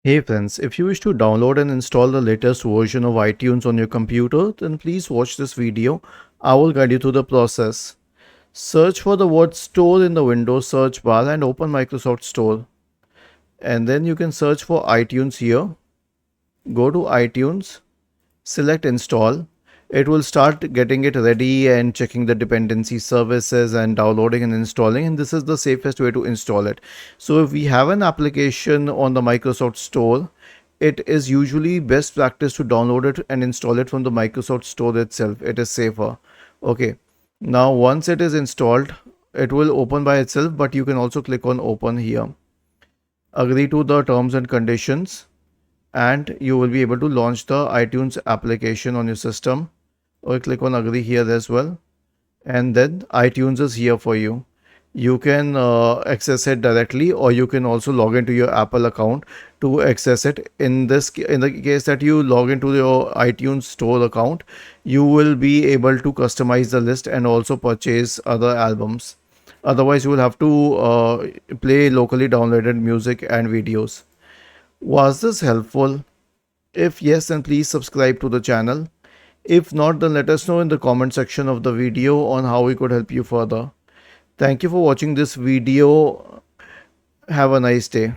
Hey friends, if you wish to download and install the latest version of iTunes on your computer, then please watch this video. I will guide you through the process. Search for the word store in the Windows search bar and open Microsoft Store. And then you can search for iTunes here. Go to iTunes, select install. It will start getting it ready and checking the dependency services and downloading and installing, and this is the safest way to install it. So if we have an application on the Microsoft Store, it is usually best practice to download it and install it from the Microsoft Store itself. It is safer. Okay, now once it is installed, it will open by itself, but you can also click on open here, agree to the terms and conditions, and you will be able to launch the iTunes application on your system. Or click on agree here as well, and then iTunes is here for you. You can access it directly, or you can also log into your Apple account to access it. In the case that you log into your iTunes store account, you will be able to customize the list and also purchase other albums. Otherwise you will have to play locally downloaded music and videos. Was this helpful? If yes, then please subscribe to the channel. If not, then let us know in the comment section of the video on how we could help you further. Thank you for watching this video. Have a nice day.